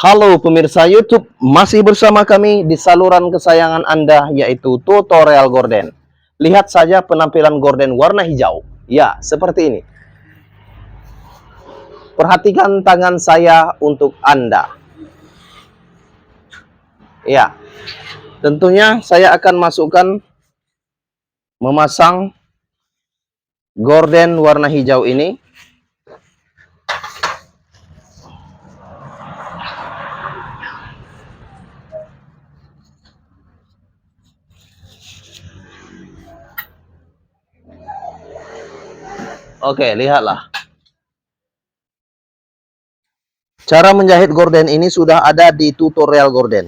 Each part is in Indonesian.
Halo pemirsa YouTube, masih bersama kami di saluran kesayangan Anda yaitu tutorial gorden. Lihat saja penampilan gorden warna hijau. Ya, seperti ini. Perhatikan tangan saya untuk Anda. Ya, tentunya saya akan masukkan memasang gorden warna hijau ini. Oke, lihatlah. Cara menjahit gorden ini sudah ada di tutorial gorden.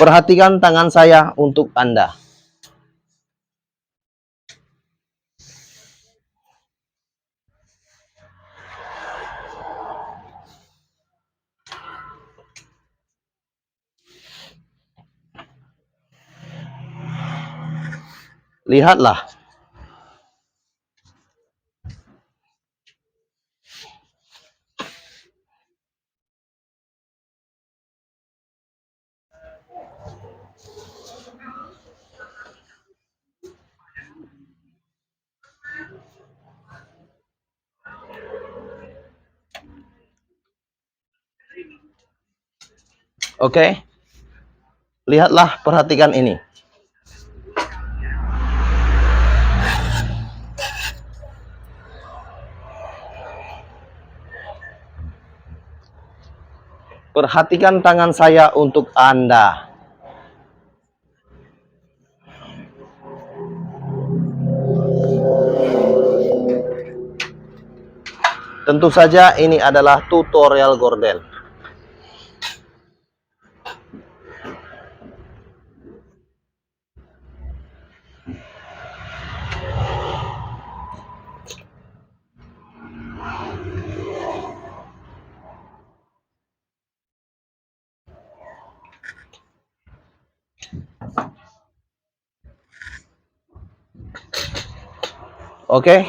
Perhatikan tangan saya untuk Anda. Lihatlah. Oke. Lihatlah, perhatikan ini. Perhatikan tangan saya untuk Anda. Tentu saja ini adalah tutorial gorden. Oke.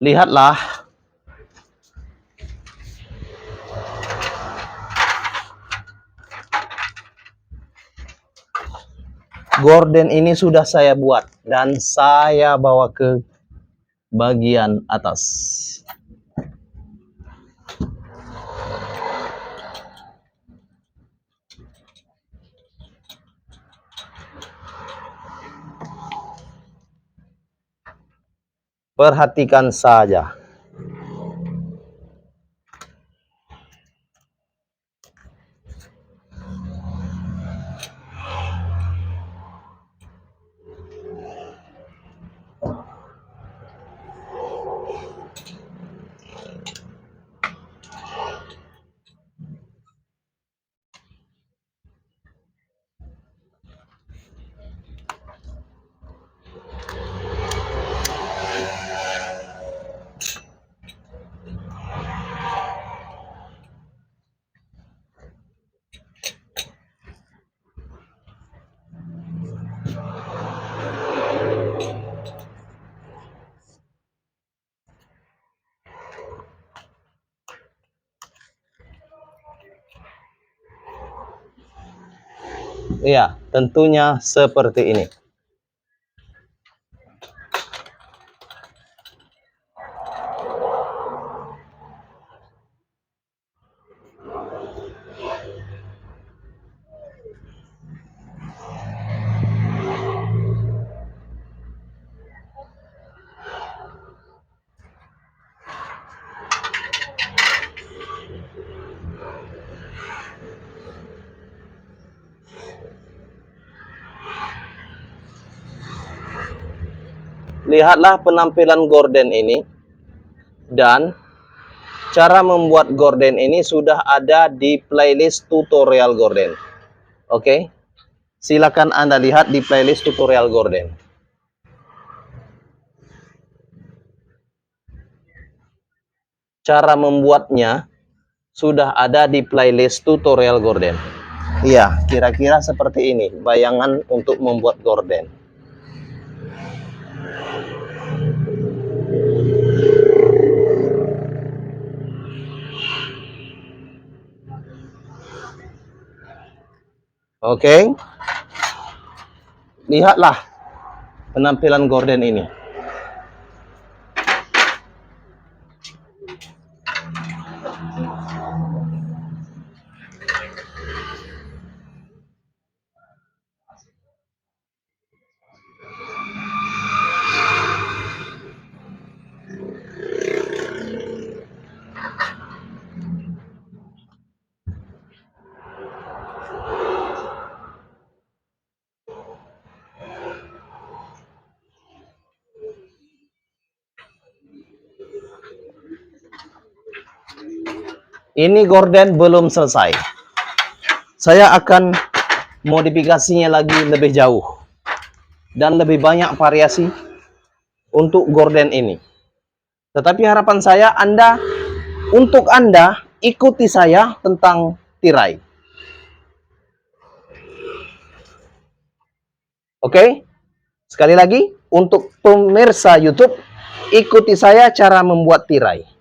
Lihatlah. Gorden ini sudah saya buat dan saya bawa ke bagian atas. Perhatikan saja. Iya, tentunya seperti ini. Lihatlah penampilan gorden ini dan cara membuat gorden ini sudah ada di playlist tutorial gorden. Oke. Silakan Anda lihat di playlist tutorial gorden. Cara membuatnya sudah ada di playlist tutorial gorden. Iya, kira-kira seperti ini bayangan untuk membuat gorden. Oke. Lihatlah penampilan gorden ini. Ini gorden belum selesai. Saya akan modifikasinya lagi lebih jauh dan lebih banyak variasi untuk gorden ini. Tetapi harapan saya untuk Anda ikuti saya tentang tirai. Oke? Sekali lagi, untuk pemirsa YouTube, ikuti saya cara membuat tirai.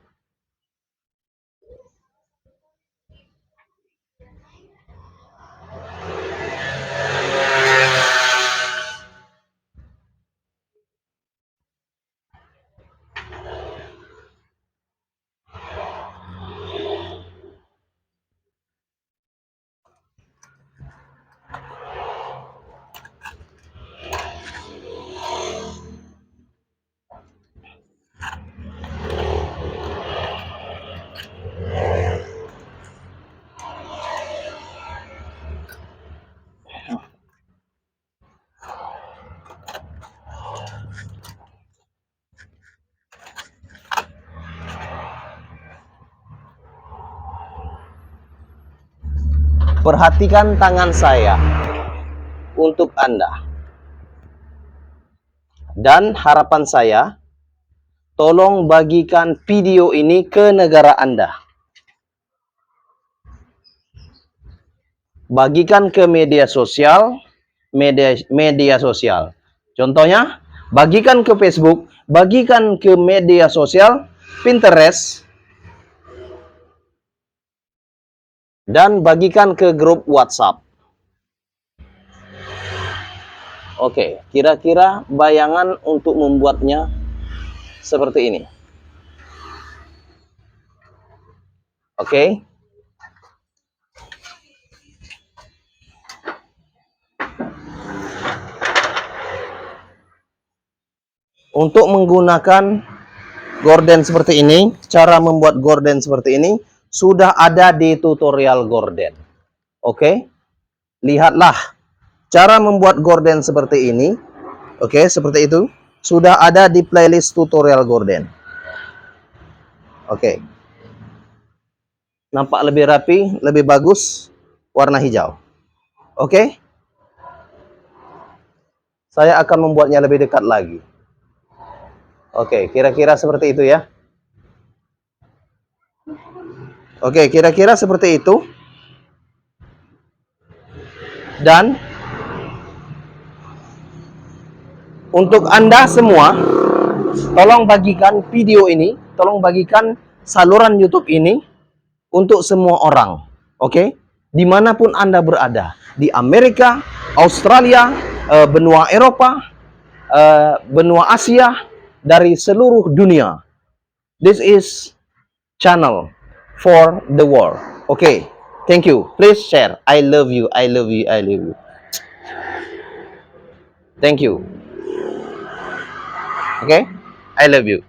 Perhatikan tangan saya untuk Anda. Dan harapan saya, tolong bagikan video ini ke negara Anda. Bagikan ke media sosial, media sosial. Contohnya, bagikan ke Facebook, bagikan ke media sosial, Pinterest, dan bagikan ke grup WhatsApp. Oke, kira-kira bayangan untuk membuatnya seperti ini. Oke. Untuk menggunakan gorden seperti ini, cara membuat gorden seperti ini sudah ada di tutorial gorden. Oke. Lihatlah cara membuat gorden seperti ini. Oke, seperti itu. Sudah ada di playlist tutorial gorden. Oke. Nampak lebih rapi, lebih bagus, warna hijau. Oke. Saya akan membuatnya lebih dekat lagi. Oke, kira-kira seperti itu ya. Oke, kira-kira seperti itu. Dan untuk Anda semua, tolong bagikan video ini, tolong bagikan saluran YouTube ini untuk semua orang. Oke? Dimanapun Anda berada, di Amerika, Australia, benua Eropa, benua Asia, dari seluruh dunia. This is channel for the world. Okay, thank you. Please share. I love you. I love you. I love you. Thank you. Okay, I love you.